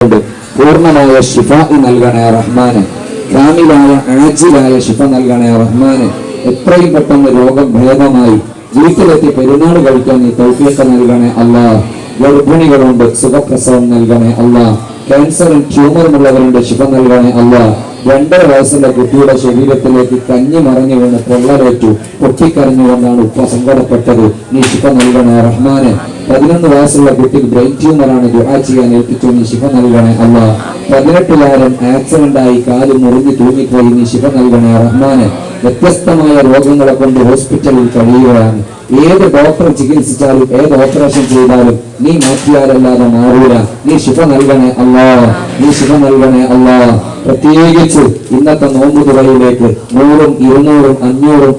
പൂർണ്ണമായ ശിഫ നൽകണേ റഹ്മാനെ. കാമിലായ ആജിലായ ശിഫ നൽകണേ റഹ്മാനെ. എത്രയും പെട്ടെന്ന് രോഗം ഭേദമായി വീട്ടിലെത്തി പെരുന്നാൾ കഴിക്കാൻ നീ തൗഫീഖ് നൽകണേ അല്ലാഹ്. ഗർഭിണികളുണ്ട്, സുഖപ്രസവം നൽകണേ അല്ലാഹ്. ക്യാൻസറും ട്യൂമറുമുള്ളവരുടെ ശിഫ നൽകണേ അല്ലാഹ്. 2.5 വയസ്സിന്റെ കുട്ടിയുടെ ശരീരത്തിലേക്ക് കഞ്ഞി മറിഞ്ഞു വീണ് പൊള്ളലേറ്റു പൊട്ടിക്കരഞ്ഞുകൊണ്ടാണ് ഉപ്പ സങ്കടപ്പെട്ടത്. നീ ശിഫ നൽകണേ റഹ്മാനെ. 11 വയസ്സുള്ള കുട്ടിക്ക് ബ്രെയിൻ ട്യൂമറാണ്, ദുആ ചെയ്യാൻ ഏൽപ്പിച്ചു. നീ ശിഫ നൽകണേ അല്ലാഹ്. 18-കാരൻ ആക്സിഡന്റായി കാല് മുറിഞ്ഞ് തൂങ്ങിപ്പോയി. നീ ശിഫ നൽകണേ റഹ്മാനെ. വ്യത്യസ്തമായ രോഗങ്ങളെ കൊണ്ട് ഹോസ്പിറ്റലിൽ കഴിയുകയാണ്. ഏത് ഡോക്ടർ ചികിത്സിച്ചാലും ഏത് ഓപ്പറേഷൻ ചെയ്താലും നീ മാറ്റിയാലല്ലാതെ മാറൂല. നീ ശിഫ നൽകണേ അല്ലാഹ്. നീ ശിഫ നൽകണേ അല്ലാഹ്. പ്രത്യേകിച്ച് ഇന്നത്തെ നോമ്പ് തുറയിലേക്ക് 100, 200, 500,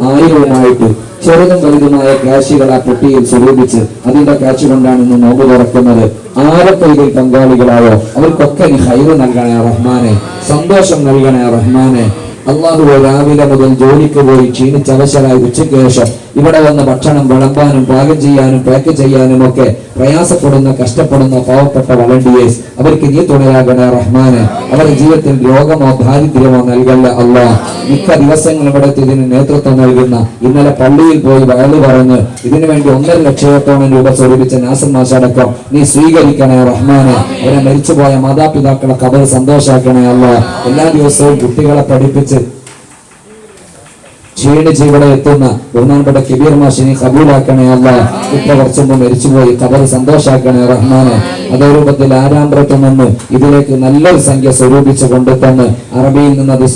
1000 ചെറുതും വലുതുമായ ക്യാഷുകൾ ആ പെട്ടിയിൽ സ്വരൂപിച്ച് അതിന്റെ ക്യാഷ് കൊണ്ടാണ് ഇന്ന് നോമ്പ് തുറക്കുന്നത്. ആരൊക്കെ ഇതിൽ പങ്കാളികളായോ അവർക്കൊക്കെ നീ ഹൈറ് നൽകണേ റഹ്മാനെ. സന്തോഷം നൽകണേ റഹ്മാനെ. അള്ളാഹുവേ, രാവിലെ മുതൽ ജോലിക്ക് പോയി ക്ഷീണിച്ചവശരായി ഉച്ചയ്ക്ക് ശേഷം ഇവിടെ വന്ന് ഭക്ഷണം വിളമ്പാനും പാകം ചെയ്യാനും പാക്ക് ചെയ്യാനും ഒക്കെ പ്രയാസപ്പെടുന്ന കഷ്ടപ്പെടുന്ന പാവപ്പെട്ട വളണ്ടിയേഴ്സ്, അവർക്ക് നീ തുണയാകണേ റഹ്മാനെ. അവരുടെ ജീവിതത്തിൽ രോഗമോ ദാരിദ്ര്യമോ നൽകല്ല അല്ലാഹ്. മിക്ക ദിവസങ്ങൾ ഇവിടുത്തെ ഇതിന് നേതൃത്വം നൽകുന്ന, ഇന്നലെ പള്ളിയിൽ പോയി വയല് പറഞ്ഞ് ഇതിനു വേണ്ടി 1.5 ലക്ഷത്തോളം രൂപ സ്വരൂപിച്ച നാസർ മാഷടക്കം നീ സ്വീകരിക്കണേ റഹ്മാനെ. അവരെ മരിച്ചുപോയ മാതാപിതാക്കളെ ഖബർ സന്തോഷാക്കണേ അല്ലാഹ്. എല്ലാ ദിവസവും കുട്ടികളെ പഠിപ്പിച്ച് ക്ഷീണിച്ച് ഇവിടെ എത്തുന്ന ബഹുമാനപ്പെട്ട കബീർ മാഷിനെ കബൂലാക്കണേ അല്ലാഹ്. ഇത്ര വർഷം മുമ്പ് മരിച്ചുപോയി ഖബർ സന്തോഷാക്കണേ റഹ്മാനെ. അതേ രൂപത്തിൽ ആരാമ്പ്രത്ത് നിന്ന് ഇതിലേക്ക് നല്ലൊരു സംഖ്യ സ്വരൂപിച്ച് കൊണ്ടുതന്ന് അറബിയിൽ നിന്ന് അത്